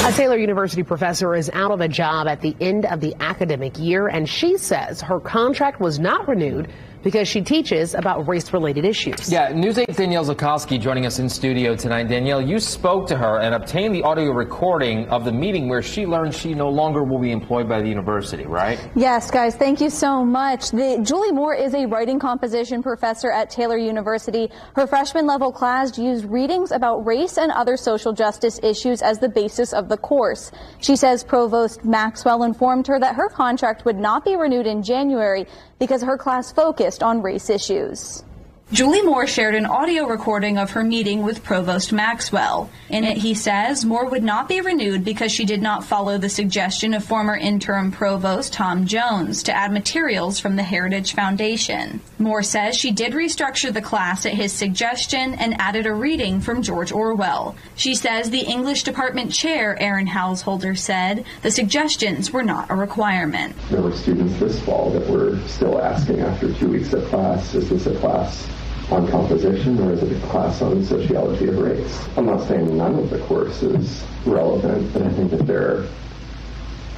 A Taylor University professor is out of a job at the end of the academic year, and she says her contract was not renewed because she teaches about race-related issues. Yeah, News 8's Danielle Zulkowski joining us in studio tonight. Danielle, you spoke to her and obtained the audio recording of the meeting where she learned she no longer will be employed by the university, right? Yes, guys, thank you so much. Julie Moore is a writing composition professor at Taylor University. Her freshman level class used readings about race and other social justice issues as the basis of the course. She says Provost Maxwell informed her that her contract would not be renewed in January because her class focused on race issues. Julie Moore shared an audio recording of her meeting with Provost Maxwell. In it, he says Moore would not be renewed because she did not follow the suggestion of former interim provost Tom Jones to add materials from the Heritage Foundation. Moore says she did restructure the class at his suggestion and added a reading from George Orwell. She says the English department chair, Aaron Householder, said the suggestions were not a requirement. There were students this fall that were still asking after 2 weeks of class, is this a class on composition or is it a class on sociology of race? I'm not saying none of the course is relevant, but I think that there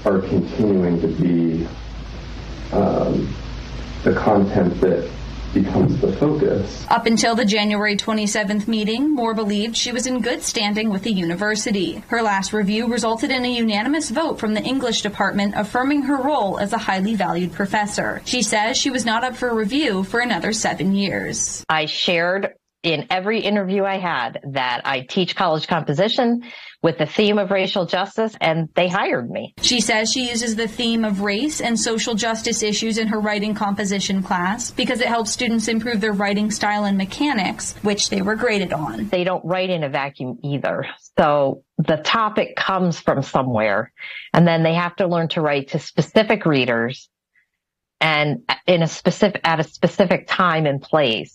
are continuing to be the content that becomes the focus. Up until the January 27th meeting, Moore believed she was in good standing with the university. Her last review resulted in a unanimous vote from the English department affirming her role as a highly valued professor. She says she was not up for review for another 7 years. I shared in every interview I had that I teach college composition with the theme of racial justice, and they hired me. She says she uses the theme of race and social justice issues in her writing composition class because it helps students improve their writing style and mechanics, which they were graded on. They don't write in a vacuum either. So the topic comes from somewhere, and then they have to learn to write to specific readers and at a specific time and place,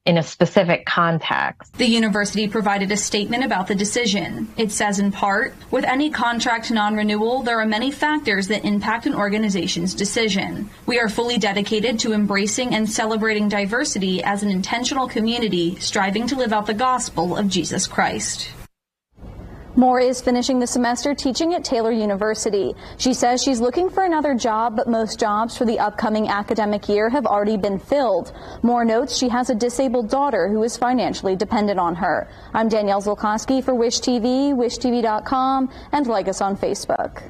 in a specific context. The university provided a statement about the decision. It says in part, with any contract non-renewal, there are many factors that impact an organization's decision. We are fully dedicated to embracing and celebrating diversity as an intentional community, striving to live out the gospel of Jesus Christ. Moore is finishing the semester teaching at Taylor University. She says she's looking for another job, but most jobs for the upcoming academic year have already been filled. Moore notes she has a disabled daughter who is financially dependent on her. I'm Danielle Zulkowski for Wish TV, wishtv.com, and like us on Facebook.